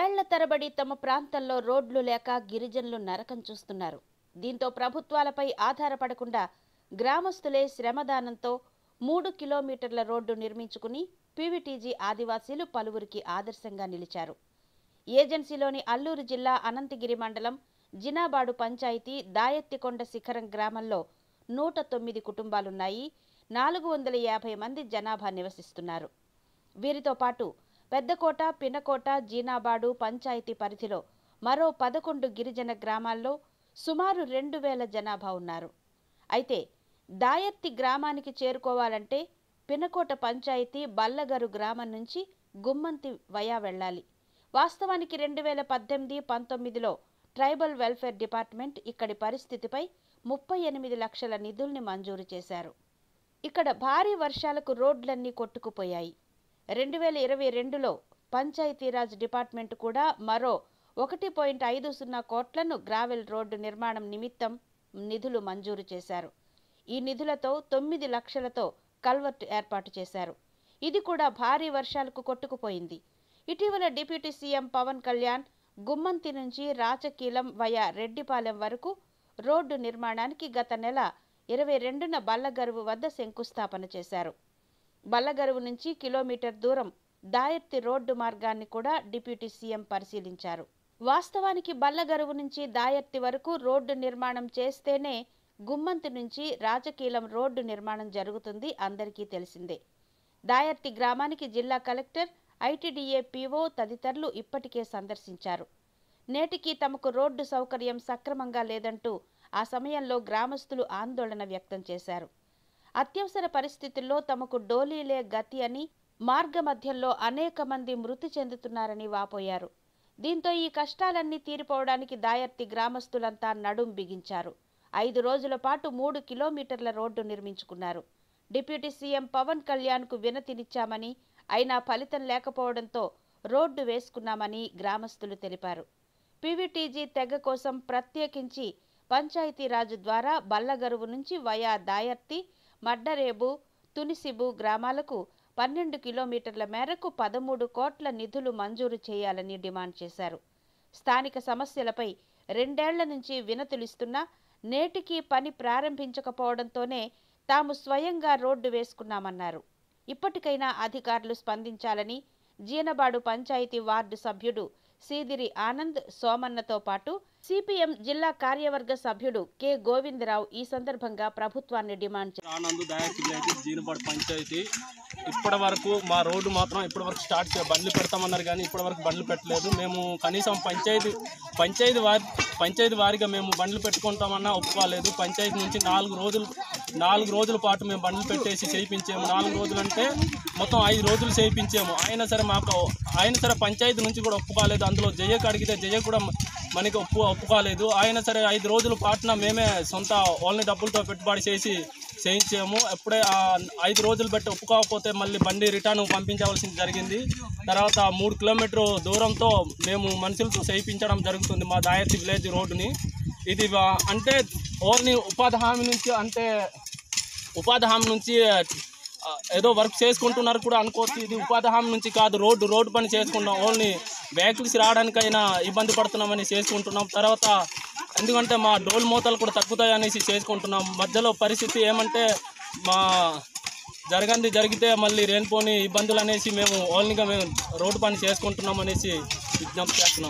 ఏళ్ల తరబడి తమ ప్రాంతంలో రోడ్లు లేక గిరిజనులు నరకం చూస్తున్నారు. దీంతో ప్రభుత్వాలపై ఆధారపడకుండా గ్రామస్తులే శ్రమదానంతో 3 కిలోమీటర్ల రోడ్డు నిర్మించుకుని పీవీటీజీ ఆదివాసీలు పలువురికి ఆదర్శంగా నిలిచారు. ఏజెన్సీలోని అల్లూరు జిల్లా అనంతగిరి మండలం జినాబాడు పంచాయతీ దాయత్తికొండ శిఖరం గ్రామంలో 109 కుటుంబాలున్నాయి. 450 మంది జనాభా నివసిస్తున్నారు. వీరితో పాటు పెద్దకోట, పినకోట, జీనాబాడు పంచాయతీ పరిధిలో మరో 11 గిరిజన గ్రామాల్లో సుమారు 2000 జనాభా ఉన్నారు. అయితే దాయర్తి గ్రామానికి చేరుకోవాలంటే పినకోట పంచాయతీ బల్లగరు గ్రామం నుంచి గుమ్మంతి వయా వెళ్లాలి. వాస్తవానికి 2018-19లో ట్రైబల్ వెల్ఫేర్ డిపార్ట్మెంట్ ఇక్కడి పరిస్థితిపై 38 లక్షల నిధుల్ని మంజూరు చేశారు. ఇక్కడ భారీ వర్షాలకు రోడ్లన్నీ కొట్టుకుపోయాయి. 2022లో పంచాయతీరాజ్ డిపార్ట్మెంట్ కూడా మరో 1.50 కోట్లను గ్రావెల్ రోడ్డు నిర్మాణం నిమిత్తం నిధులు మంజూరు చేశారు. ఈ నిధులతో 9 లక్షలతో కల్వర్ట్ ఏర్పాటు చేశారు. ఇది కూడా భారీ వర్షాలకు కొట్టుకుపోయింది. ఇటీవల డిప్యూటీ సీఎం పవన్ కళ్యాణ్ గుమ్మంతి నుంచి రాచకీలం వయా రెడ్డిపాలెం వరకు రోడ్డు నిర్మాణానికి గత నెల 22న బల్లగరువు వద్ద శంకుస్థాపన చేశారు. బల్లగరువు నుంచి కిలోమీటర్ దూరం దాయర్తి రోడ్డు మార్గాన్ని కూడా డిప్యూటీ సీఎం పరిశీలించారు. వాస్తవానికి బల్లగరువు నుంచి దాయర్తి వరకు రోడ్డు నిర్మాణం చేస్తేనే గుమ్మంతి నుంచి రాజకీలం రోడ్డు నిర్మాణం జరుగుతుంది, అందరికీ తెలిసిందే. దాయర్తి గ్రామానికి జిల్లా కలెక్టర్, ఐటీడీఏ పీఓ తదితరులు ఇప్పటికే సందర్శించారు. నేటికి తమకు రోడ్డు సౌకర్యం సక్రమంగా లేదంటూ ఆ సమయంలో గ్రామస్తులు ఆందోళన వ్యక్తం చేశారు. అత్యవసర పరిస్థితుల్లో తమకు డోలీలే గతి అని, మార్గమధ్యంలో అనేక మంది మృతి చెందుతున్నారని వాపోయారు. దీంతో ఈ కష్టాలన్నీ తీరిపోవడానికి దాయర్తి గ్రామస్తులంతా నడుం బిగించారు. 5 రోజుల పాటు 3 కిలోమీటర్ల రోడ్డు నిర్మించుకున్నారు. డిప్యూటీ సీఎం పవన్ కళ్యాణ్కు వినతినిచ్చామని, అయినా ఫలితం లేకపోవడంతో రోడ్డు వేసుకున్నామని గ్రామస్తులు తెలిపారు. పీవీటీజీ తెగ కోసం ప్రత్యేకించి పంచాయతీరాజు ద్వారా బల్లగరువు నుంచి వయా దాయర్తి, మడ్డరేబు, తునిసిబు గ్రామాలకు 12 కిలోమీటర్ల మేరకు 13 కోట్ల నిధులు మంజూరు చేయాలని డిమాండ్ చేశారు. స్థానిక సమస్యలపై 2 ఏళ్ల నుంచి వినతులిస్తున్నా నేటికి పని ప్రారంభించకపోవడంతోనే తాము స్వయంగా రోడ్డు వేసుకున్నామన్నారు. ఇప్పటికైనా అధికారులు స్పందించాలని జీనబాడు పంచాయతీ వార్డు సభ్యుడు సీదిరి ఆనంద్ సోమన్నతో పాటు సిపిఎం జిల్లా కార్యవర్గ సభ్యుడు కె గోవిందరావు ఈ సందర్భంగా ప్రభుత్వాన్ని డిమాండ్ చేశారు. జీనబాడు పంచాయతీ ఇప్పటి వరకు మా రోడ్డు మాత్రం ఇప్పటి వరకు స్టార్ట్ బండ్లు పెడతామన్నారు, కానీ ఇప్పటి వరకు బండ్లు పెట్టలేదు. మేము కనీసం పంచాయతీ వారిగా మేము బండ్లు పెట్టుకుంటామన్నా ఒప్పుకోలేదు. పంచాయతీ నుంచి 4 రోజుల పాటు మేము బండ్లు పెట్టేసి చేయించాము. 4 రోజులు అంటే మొత్తం 5 రోజులు చేయించాము. అయినా సరే పంచాయతీ నుంచి కూడా ఒప్పుకోలేదు. అందులో జయ్యకు అడిగితే జయ్య కూడా మనకి ఒప్పుకోలేదు. అయినా సరే 5 రోజుల పాటున మేమే సొంత వాళ్ళని డబ్బులతో పెట్టుబడి చేయించాము. ఎప్పుడే 5 రోజులు పెట్టి ఒప్పుకోకపోతే మళ్ళీ బండి రిటర్న్ పంపించవలసింది జరిగింది. తర్వాత 3 కిలోమీటర్ దూరంతో మేము మనుషులతో చేయించడం జరుగుతుంది మా దాయర్తి విలేజ్ రోడ్డుని. ఇది అంటే ఓన్లీ ఉపాధి హామీ నుంచి ఏదో వర్క్ చేసుకుంటున్నారు కూడా అనుకోవచ్చు. ఇది ఉపాధి హామీ నుంచి కాదు, రోడ్డు పని చేసుకుంటాం. ఓన్లీ వెహికల్స్ రావడానికైనా ఇబ్బంది పడుతున్నామని చేసుకుంటున్నాం. తర్వాత ఎందుకంటే మా డోల్ మూతలు కూడా తగ్గుతాయి అనేసి చేసుకుంటున్నాం. మధ్యలో పరిస్థితి ఏమంటే మా జరిగితే మళ్ళీ రేనిపోని ఇబ్బందులు అనేసి మేము ఓన్లీగా రోడ్డు పని చేసుకుంటున్నాం అనేసి విజ్ఞప్తి చేస్తున్నాం.